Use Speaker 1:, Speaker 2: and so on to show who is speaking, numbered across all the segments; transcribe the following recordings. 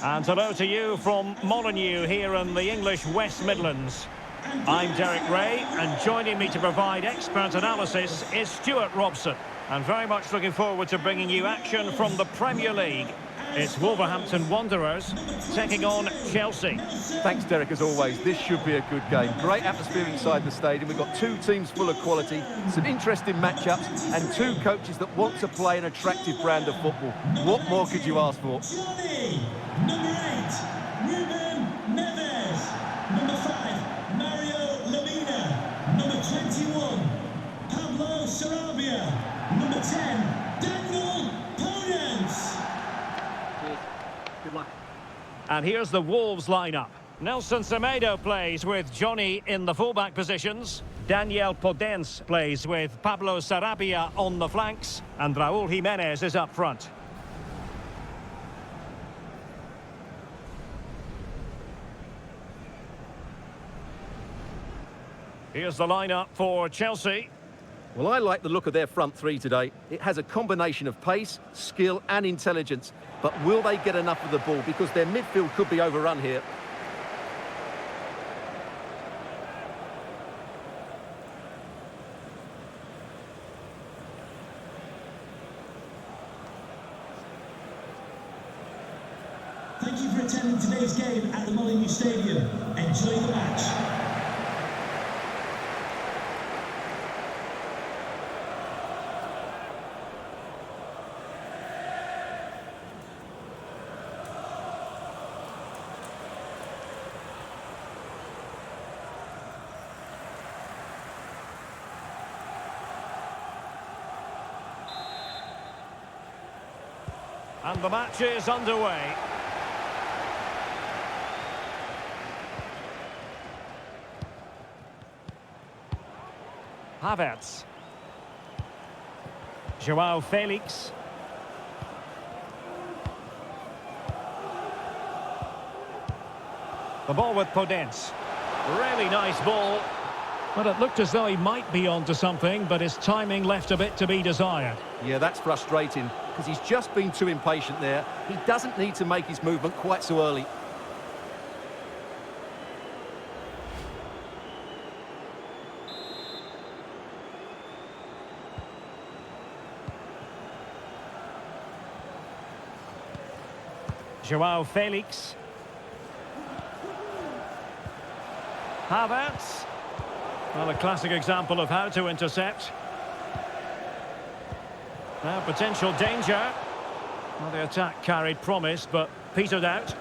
Speaker 1: And hello to you from Molineux here in the English West Midlands. I'm Derek Ray, and joining me to provide expert analysis is Stuart Robson. And very much looking forward to bringing you action from the Premier League. It's Wolverhampton Wanderers taking on Chelsea.
Speaker 2: Thanks, Derek, as always. This should be a good game. Great atmosphere inside the stadium. We've got two teams full of quality, some interesting matchups, and two coaches that want to play an attractive brand of football. What more could you ask for?
Speaker 3: Johnny, number 8, Ruben Neves. Number 5, Mario Lemina. Number 21, Pablo Sarabia. Number 10, Daniel Podence.
Speaker 2: Good luck.
Speaker 1: And here's the Wolves lineup. Nelson Semedo plays with Johnny in the fullback positions. Daniel Podence plays with Pablo Sarabia on the flanks. And Raúl Jiménez is up front. Here's the lineup for Chelsea.
Speaker 2: Well, I like the look of their front three today. It has a combination of pace, skill and intelligence. But will they get enough of the ball? Because their midfield could be overrun here.
Speaker 3: Thank you for attending today's game at the Molineux Stadium. Enjoy the match.
Speaker 1: And the match is underway. Havertz. João Felix. The ball with Podence. Really nice ball. But it looked as though he might be onto something, but his timing left a bit to be desired.
Speaker 2: Yeah, that's frustrating, because he's just been too impatient there. He doesn't need to make his movement quite so early.
Speaker 1: João Felix. Havertz. Well, a classic example of how to intercept. Now, potential danger. Well, the attack carried promise, but petered out.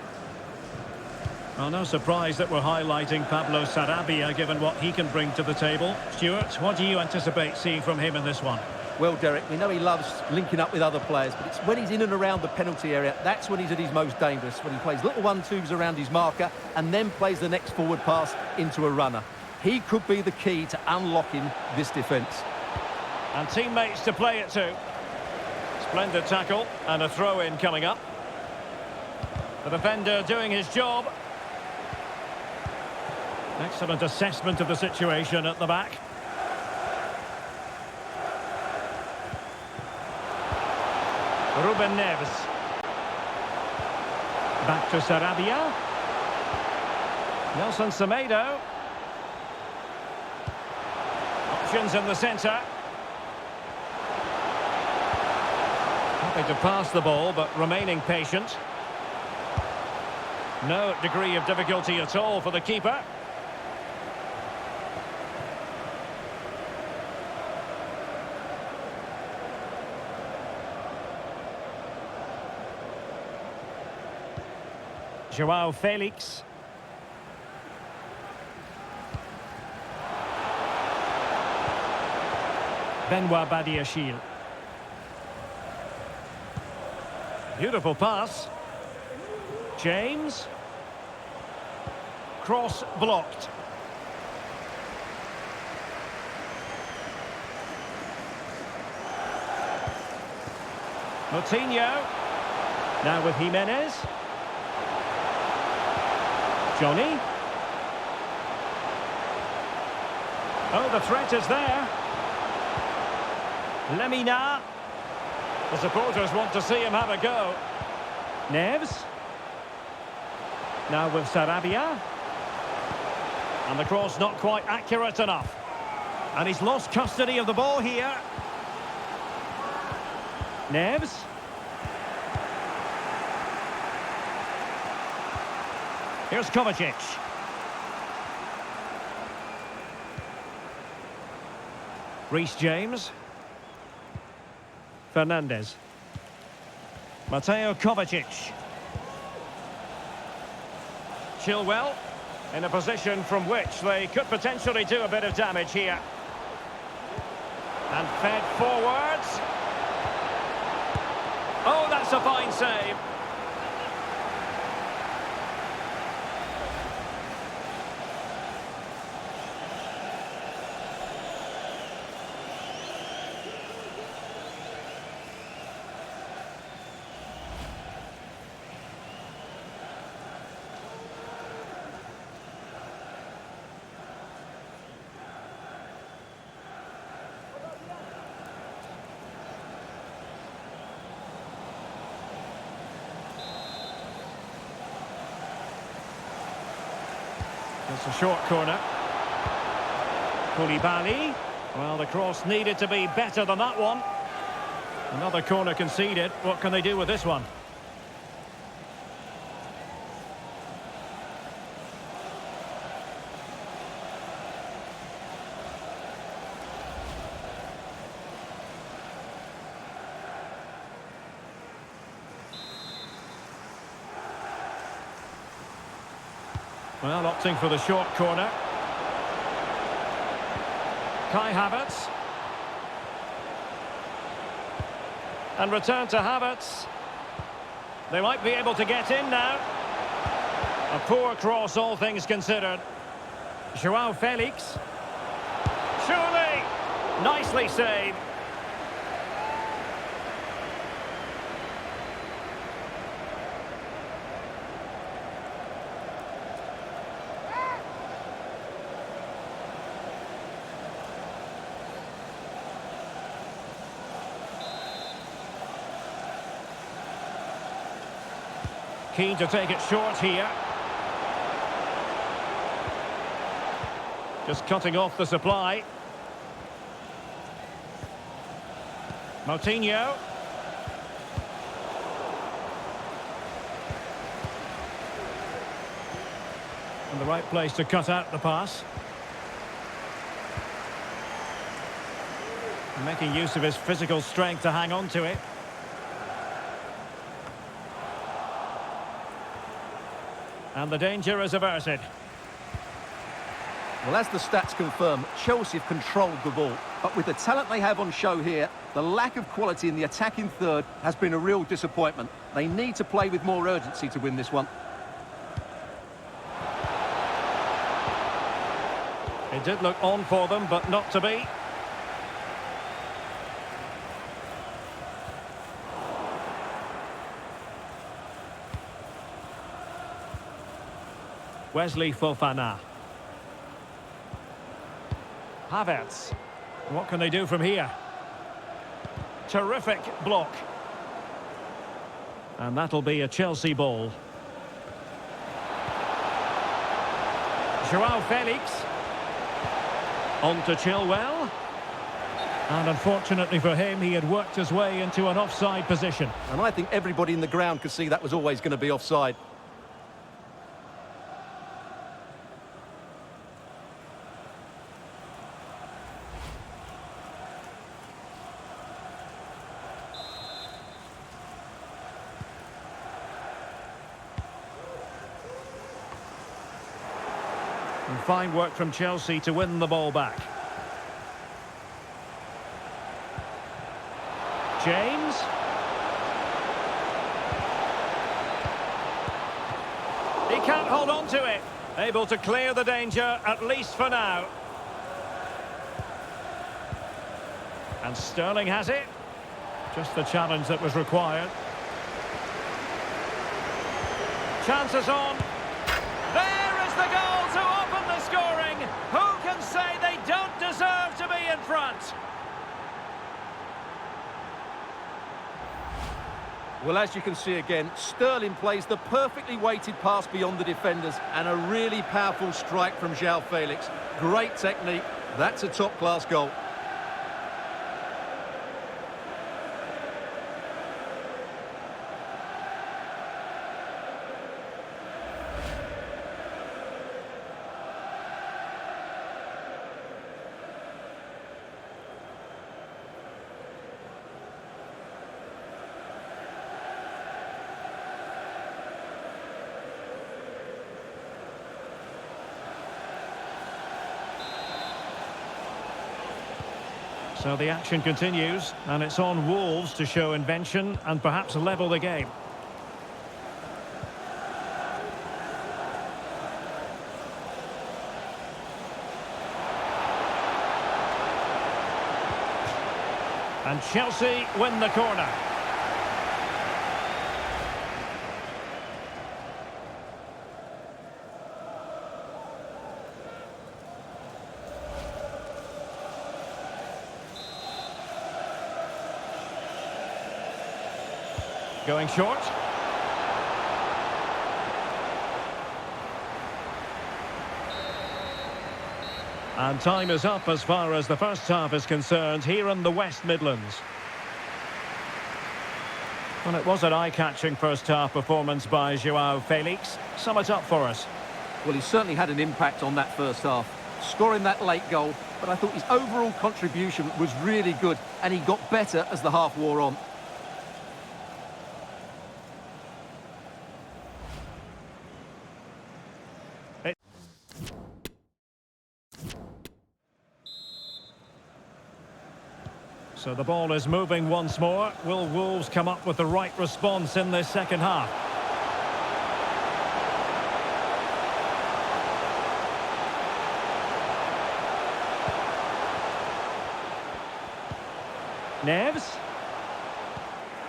Speaker 1: Well, no surprise that we're highlighting Pablo Sarabia, given what he can bring to the table. Stuart, what do you anticipate seeing from him in this one?
Speaker 2: Well, Derek, we know he loves linking up with other players, but it's when he's in and around the penalty area, that's when he's at his most dangerous, when he plays little 1-2s around his marker and then plays the next forward pass into a runner. He could be the key to unlocking this defence.
Speaker 1: And teammates to play it to. Splendid tackle and a throw-in coming up. The defender doing his job. Excellent assessment of the situation at the back. Ruben Neves. Back to Sarabia. Nelson Semedo. Options in the centre. Happy to pass the ball, but remaining patient. No degree of difficulty at all for the keeper. João Felix. Benoit Badiashile. Beautiful pass. James. Cross blocked. Moutinho. Now with Jimenez. Johnny. Oh, the threat is there. Lemina. The supporters want to see him have a go. Neves. Now with Sarabia. And the cross not quite accurate enough. And he's lost custody of the ball here. Neves. Here's Kovacic. Reece James. Fernandez. Mateo Kovacic. Chilwell in a position from which they could potentially do a bit of damage here. And fed forwards. Oh, that's a fine save. It's a short corner. Koulibaly. Well, the cross needed to be better than that one. Another corner conceded. What can they do with this one? Well, opting for the short corner. Kai Havertz. And return to Havertz. They might be able to get in now. A poor cross, all things considered. João Felix. Surely! Nicely saved. Keen to take it short here. Just cutting off the supply. Moutinho. In the right place to cut out the pass. Making use of his physical strength to hang on to it. And the danger is averted.
Speaker 2: Well, as the stats confirm, Chelsea have controlled the ball. But with the talent they have on show here, the lack of quality in the attacking third has been a real disappointment. They need to play with more urgency to win this one.
Speaker 1: It did look on for them, but not to be. Wesley Fofana. Havertz. What can they do from here? Terrific block. And that'll be a Chelsea ball. João Felix. On to Chilwell. And unfortunately for him, he had worked his way into an offside position.
Speaker 2: And I think everybody in the ground could see that was always going to be offside.
Speaker 1: And fine work from Chelsea to win the ball back. James. He can't hold on to it. Able to clear the danger, at least for now. And Sterling has it. Just the challenge that was required. Chances on. There is the goal to open the scoring. Who can say they don't deserve to be in front?
Speaker 2: Well, as you can see again, Sterling plays the perfectly weighted pass beyond the defenders, and a really powerful strike from João Felix. Great technique. That's a top-class goal.
Speaker 1: So the action continues, and it's on Wolves to show invention and perhaps level the game. And Chelsea win the corner. Going short. And time is up as far as the first half is concerned here in the West Midlands. Well, it was an eye-catching first half performance by João Felix. Sum it up for us.
Speaker 2: Well, he certainly had an impact on that first half, scoring that late goal, but I thought his overall contribution was really good, and he got better as the half wore on.
Speaker 1: So the ball is moving once more. Will Wolves come up with the right response in this second half? Neves.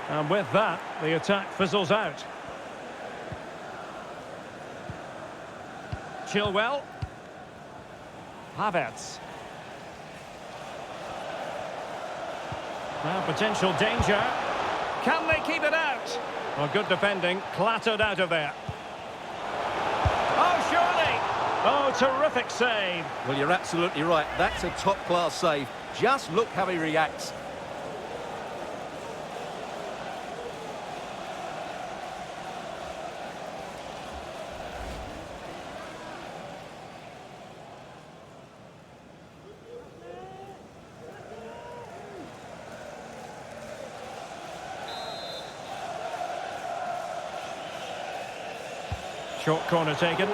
Speaker 1: And with that, the attack fizzles out. Chilwell. Havertz. Now potential danger. Can they keep it out? Well, good defending, clattered out of there. Oh, surely! Oh, terrific save.
Speaker 2: Well, you're absolutely right. That's a top-class save. Just look how he reacts.
Speaker 1: Short corner taken.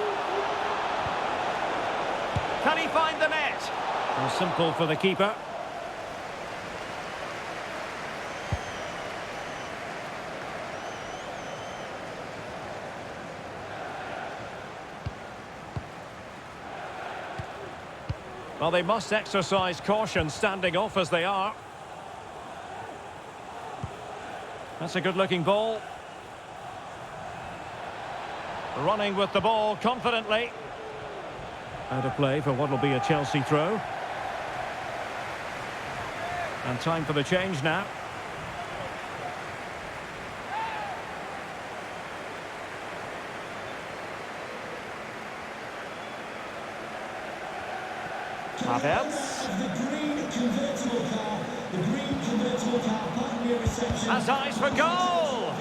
Speaker 1: Can he find the net? Well, simple for the keeper. Well, they must exercise caution standing off as they are. That's a good-looking ball. Running with the ball confidently. Out of play for what will be a Chelsea throw. And time for the change now. Havertz. Has eyes for goal.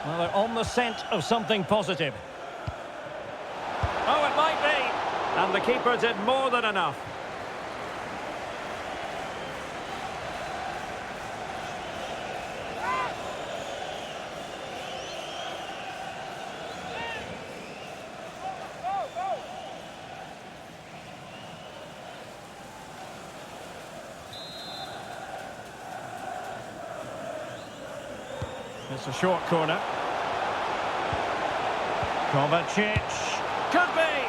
Speaker 1: Well, they're on the scent of something positive. Oh, it might be. And the keeper did more than enough. It's a short corner. Kovacic. Could be!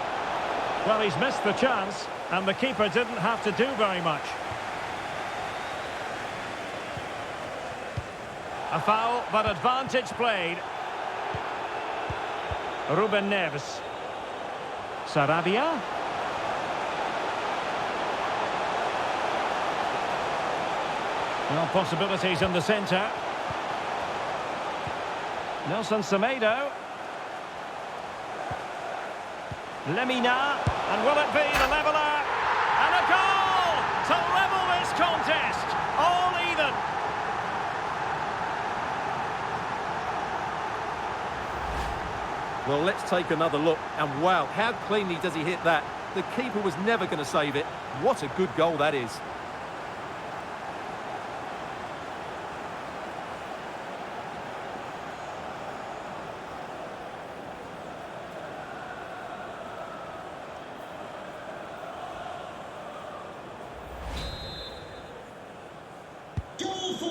Speaker 1: Well, he's missed the chance, and the keeper didn't have to do very much. A foul, but advantage played. Ruben Neves. Sarabia. Well, possibilities in the centre. Nelson Semedo. Lemina. And will it be the leveller? And a goal to level this contest. All even.
Speaker 2: Well, let's take another look. And wow, how cleanly does he hit that? The keeper was never going to save it. What a good goal that is.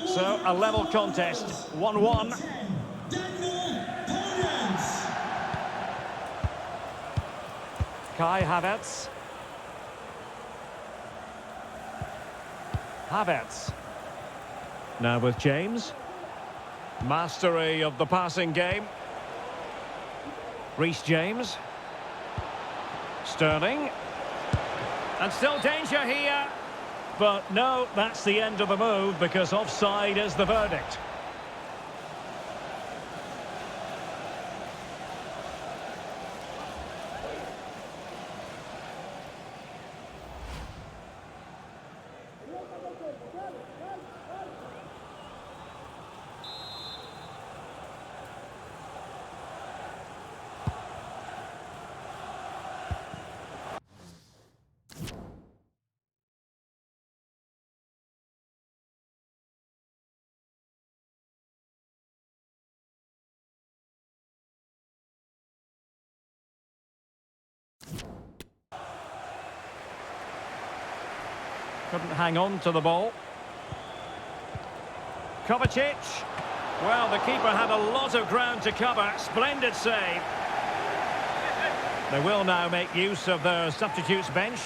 Speaker 1: So, a level contest, 1-1. Kai Havertz. Havertz. Now with James. Mastery of the passing game. Reece James. Sterling. And still danger here. But no, that's the end of the move because offside is the verdict. Couldn't hang on to the ball. Kovacic. Well, the keeper had a lot of ground to cover. Splendid save. They will now make use of their substitutes bench.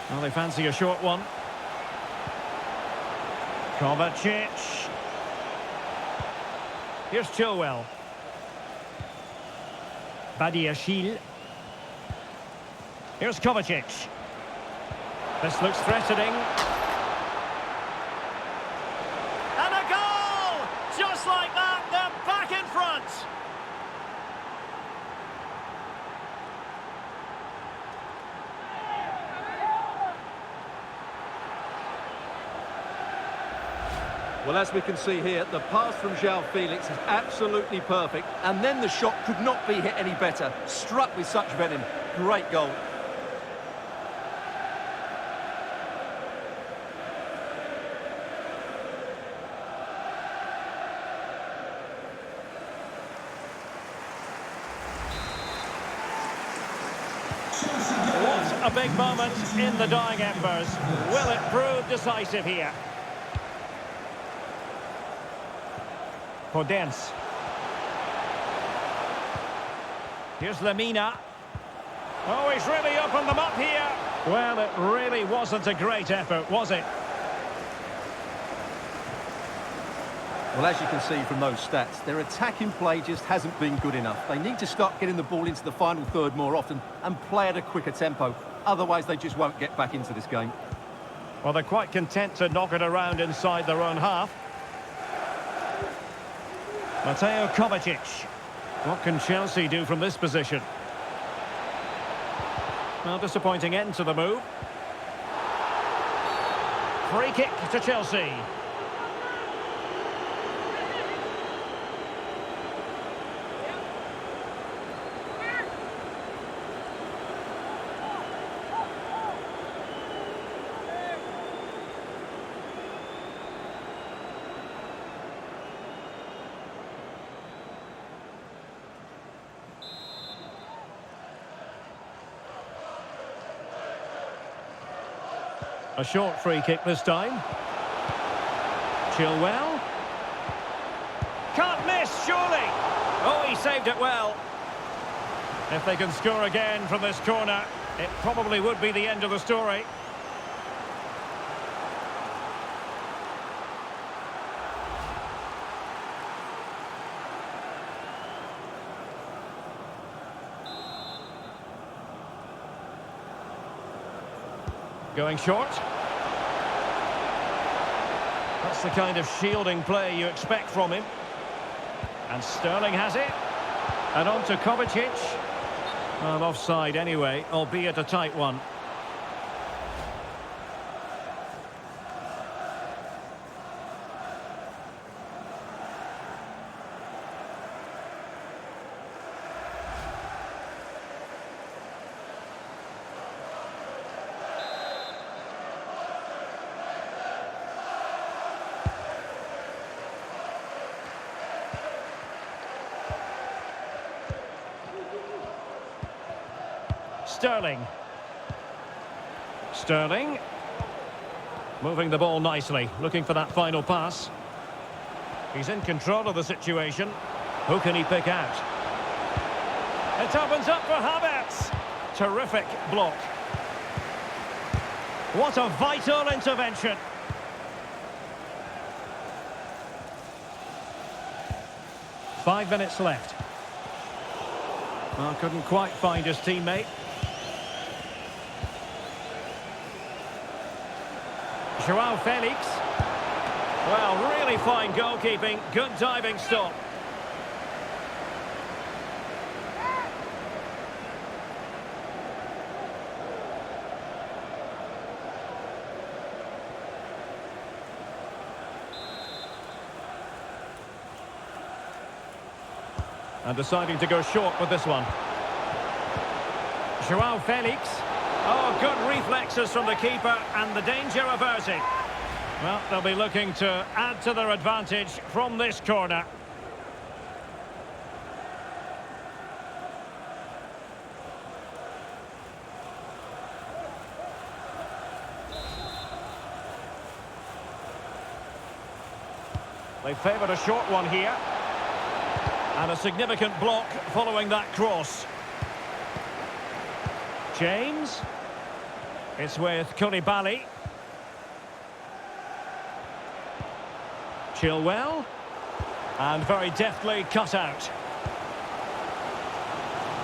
Speaker 1: Well, they fancy a short one. Kovacic. Here's Chilwell. Badiashile. Here's Kovacic. This looks threatening. And a goal! Just like that, they're back in front.
Speaker 2: Well, as we can see here, the pass from João Felix is absolutely perfect, and then the shot could not be hit any better. Struck with such venom. Great goal.
Speaker 1: What a big moment in the dying embers. Will it prove decisive here? Podence. Here's Lemina. Oh, he's really opened them up here. Well, it really wasn't a great effort, was it?
Speaker 2: Well, as you can see from those stats, their attacking play just hasn't been good enough. They need to start getting the ball into the final third more often and play at a quicker tempo. Otherwise, they just won't get back into this game.
Speaker 1: Well, they're quite content to knock it around inside their own half. Mateo Kovacic. What can Chelsea do from this position? Well, disappointing end to the move. Free kick to Chelsea. A short free kick this time. Chilwell. Can't miss, surely. Oh, he saved it well. If they can score again from this corner, it probably would be the end of the story. Going short. That's the kind of shielding play you expect from him. And Sterling has it. And on to Kovacic. Well, offside anyway, albeit a tight one. Sterling. Sterling. Moving the ball nicely, looking for that final pass. He's in control of the situation. Who can he pick out? It opens up for Havertz. Terrific block. What a vital intervention. Five minutes left. Well, couldn't quite find his teammate. Joao Felix. Well, really fine goalkeeping. Good diving stop. And deciding to go short with this one. Joao Felix. Oh, good reflexes from the keeper and the danger averted. Well, they'll be looking to add to their advantage from this corner. They favoured a short one here. And a significant block following that cross. James. It's with Koulibaly. Chilwell. And very deftly cut out.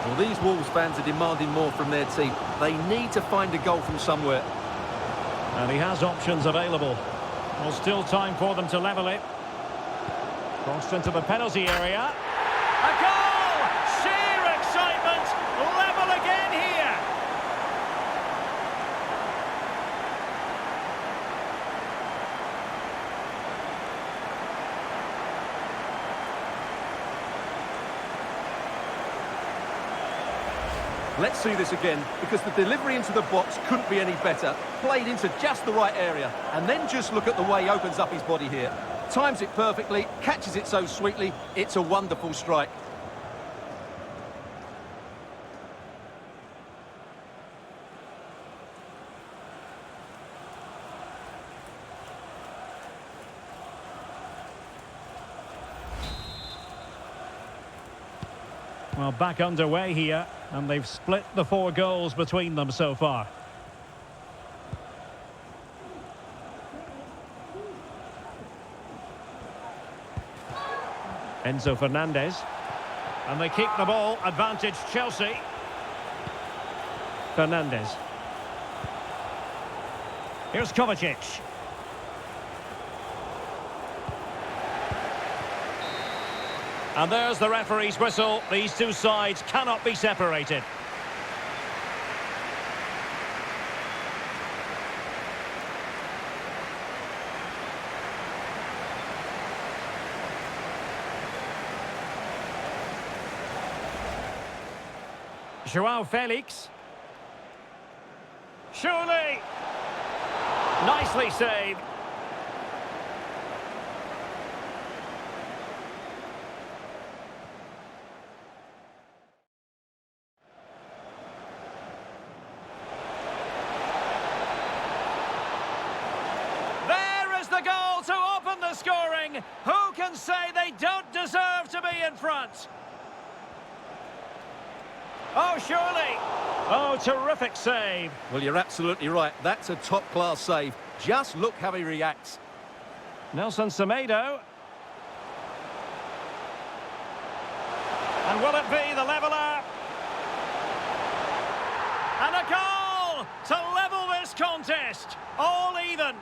Speaker 2: Well, these Wolves fans are demanding more from their team. They need to find a goal from somewhere.
Speaker 1: And he has options available. Well, still time for them to level it. Crossed into the penalty area. A goal! Sheer excitement! Level again here!
Speaker 2: Let's see this again, because the delivery into the box couldn't be any better. Played into just the right area. And then just look at the way he opens up his body here. Times it perfectly, catches it so sweetly. It's a wonderful strike.
Speaker 1: Well, back underway here, and they've split the 4 goals between them so far. Enzo Fernandez. And they keep the ball, advantage Chelsea. Fernandez. Here's Kovacic. And there's the referee's whistle. These two sides cannot be separated. Joao Felix. Surely. Nicely saved. There is the goal to open the scoring. Who can say they don't deserve to be in front? Oh, surely. Oh, terrific save.
Speaker 2: Well, you're absolutely right. That's a top-class save. Just look how he reacts.
Speaker 1: Nelson Semedo. And will it be the leveller? And a goal! now to level this contest. All even.